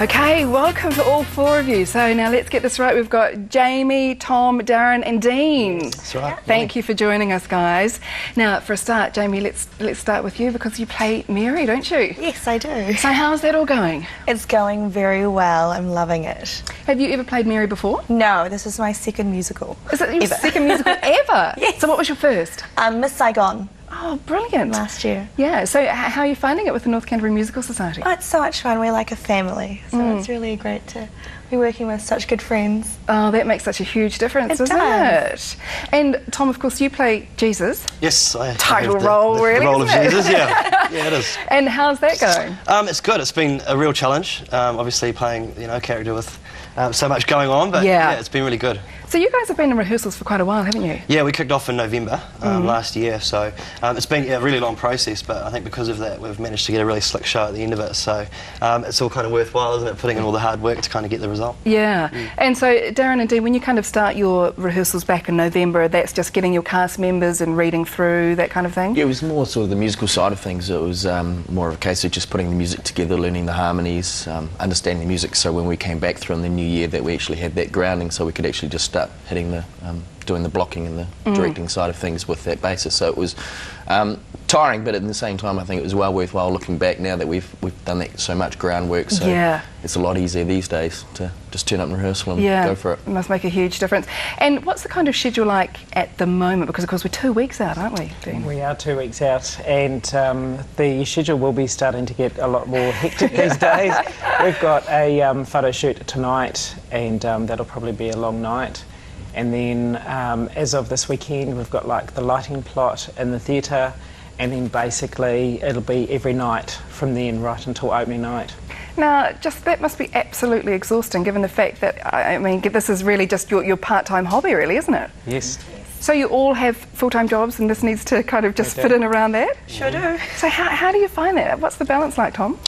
Okay, welcome to all four of you. So now let's get this right. We've got Jamie, Tom, Darren and Dean. That's right. Thank you for joining us, guys. Now, for a start, Jamie, let's start with you because you play Mary, don't you? Yes, I do. So how's that all going? It's going very well. I'm loving it. Have you ever played Mary before? No, this is my second musical. Is it your ever. second musical ever? Yes. So what was your first? Miss Saigon Oh, brilliant. last year. Yeah, so how are you finding it with the North Canterbury Musical Society? Oh, it's so much fun. We're like a family, so it's really great to be working with such good friends. Oh, that makes such a huge difference, It doesn't does. it? And Tom, of course, you play Jesus. Yes, I Title have the role, really, role of isn't it? Jesus, yeah. Yeah, it is. And how's that going? It's good. It's been a real challenge. Obviously playing, a character with so much going on, but Yeah. yeah, it's been really good. So you guys have been in rehearsals for quite a while, haven't you? Yeah, we kicked off in November last year, so it's been a really long process, but I think because of that we've managed to get a really slick show at the end of it, so it's all kind of worthwhile, isn't it, putting in all the hard work to kind of get the result. Yeah. And so, Darren and Dean, when you kind of start your rehearsals back in November, that's just getting your cast members and reading through, that kind of thing? Yeah, it was more sort of the musical side of things. It was more of a case of just putting the music together, learning the harmonies, understanding the music, so when we came back through in the new year that we actually had that grounding so we could actually just start hitting the doing the blocking and the directing side of things with that basis. So it was tiring, but at the same time I think it was well worthwhile looking back now that we've done that so much groundwork, so Yeah. it's a lot easier these days to just turn up in rehearsal and Yeah, go for it. it must make a huge difference. And what's the kind of schedule like at the moment? Because of course we're 2 weeks out, aren't we, Dean? We are 2 weeks out, and the schedule will be starting to get a lot more hectic these days. We've got a photo shoot tonight, and that'll probably be a long night. And then as of this weekend, we've got like the lighting plot in the theatre, and then basically it'll be every night from then right until opening night. Now, that must be absolutely exhausting, given the fact that, I mean, this is really just your part-time hobby, really, isn't it? Yes. So you all have full-time jobs and this needs to kind of just fit in around that? Sure do. So how do you find that? What's the balance like, Tom?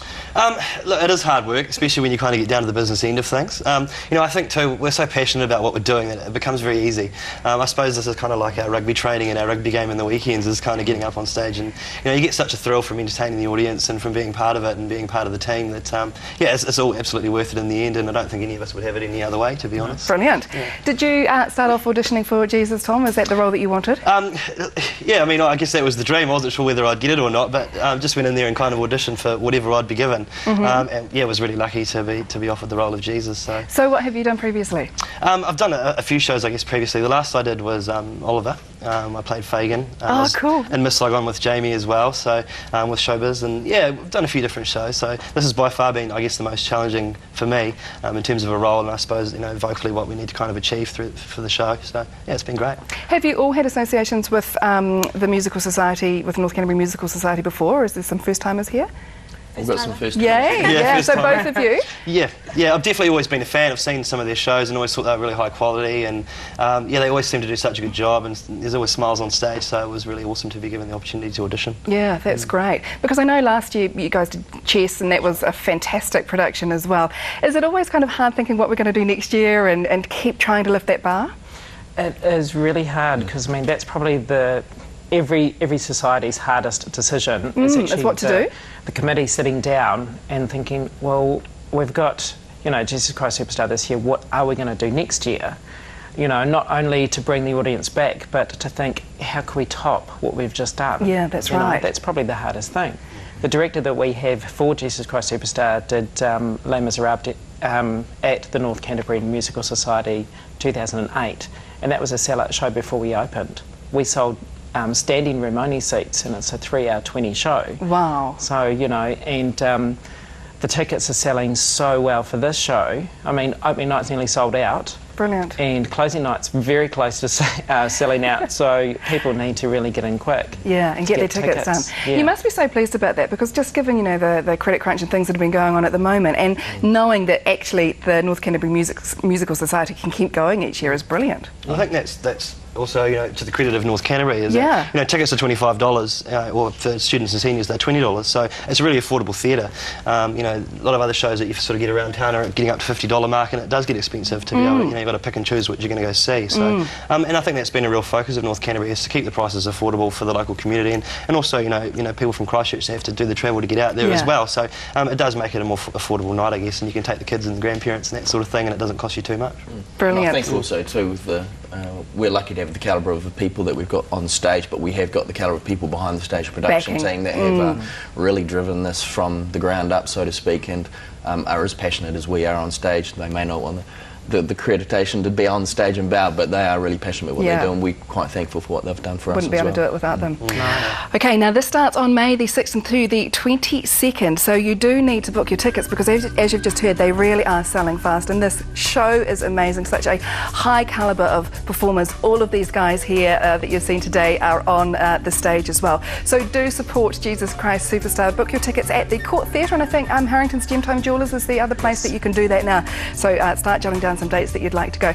Look, it is hard work, especially when you kind of get down to the business end of things. I think too, we're so passionate about what we're doing that it becomes very easy. I suppose this is kind of like our rugby training and our rugby game in the weekends is kind of getting up on stage, and you get such a thrill from entertaining the audience and from being part of it and being part of the team that it's all absolutely worth it in the end, and I don't think any of us would have it any other way, to be honest. Brilliant. Yeah. Did you start off auditioning for Jesus, Tom? Is that the role that you wanted? Yeah, I mean, I guess that was the dream. I wasn't sure whether I'd get it or not, but just went in there and kind of auditioned for whatever I'd be given. And yeah, was really lucky to be offered the role of Jesus. So what have you done previously? I've done a few shows, I guess, previously. The last I did was Oliver. I played Fagin. Cool. And Miss Saigon with Jamie as well, so with Showbiz. And yeah, we've done a few different shows. So this has by far been, I guess, the most challenging for me in terms of a role, and I suppose, vocally what we need to kind of achieve for the show. So yeah, it's been great. Have you all had associations with the Musical Society, with North Canterbury Musical Society before, or is there some first-timers here? We've got some first Yeah, so both of you? Yeah, I've definitely always been a fan. I've seen some of their shows and always thought they were really high quality, and they always seem to do such a good job, and there's always smiles on stage, so it was really awesome to be given the opportunity to audition. Yeah, that's great. Because I know last year you guys did Chess, and that was a fantastic production as well. Is it always kind of hard thinking what we're going to do next year and keep trying to lift that bar? It is really hard, because I mean that's probably every society's hardest decision. Is actually what to do. The committee sitting down and thinking, well, we've got Jesus Christ Superstar this year. What are we going to do next year? Not only to bring the audience back, but to think, how can we top what we've just done? Yeah, that's right. That's probably the hardest thing. The director that we have for Jesus Christ Superstar did Les Miserables at the North Canterbury Musical Society 2008, and that was a sellout show before we opened. We sold standing room only seats, and it's a 3-hour 20 show. Wow. So, and the tickets are selling so well for this show. I mean, opening night's nearly sold out. Brilliant. And closing night's very close to selling out, so people need to really get in quick. Yeah, and get their tickets done. Yeah. You must be so pleased about that, because just given, the credit crunch and things that have been going on at the moment, and knowing that actually the North Canterbury Musical Society can keep going each year is brilliant. I think that's also, you know, to the credit of North Canterbury, is Yeah. that, you know, tickets are $25, or for students and seniors they're $20. So it's a really affordable theatre. You know, a lot of other shows that you sort of get around town are getting up to $50 mark, and it does get expensive to be able to, you know, you've got to pick and choose what you're going to go see. So, and I think that's been a real focus of North Canterbury, is to keep the prices affordable for the local community, and also, you know, people from Christchurch, they have to do the travel to get out there as well. So it does make it a more affordable night, I guess, and you can take the kids and the grandparents and that sort of thing, and it doesn't cost you too much. Brilliant. And I think also too, with the, we're lucky to have the calibre of the people that we've got on stage, but we have got the calibre of people behind the stage production Backing. team that have really driven this from the ground up, so to speak, and are as passionate as we are on stage. They may not want the accreditation to be on stage and bow, but they are really passionate about what they do, and we're quite thankful for what they've done for us. Wouldn't be able to do it without them. Okay, now this starts on May the 6th and through the 22nd, so you do need to book your tickets, because as you've just heard, they really are selling fast, and this show is amazing. Such a high calibre of performers. All of these guys here that you've seen today are on the stage as well. So do support Jesus Christ Superstar. Book your tickets at the Court Theatre, and I think Harrington's Gem Time Jewellers is the other place that you can do that now. So start jotting down some dates that you'd like to go.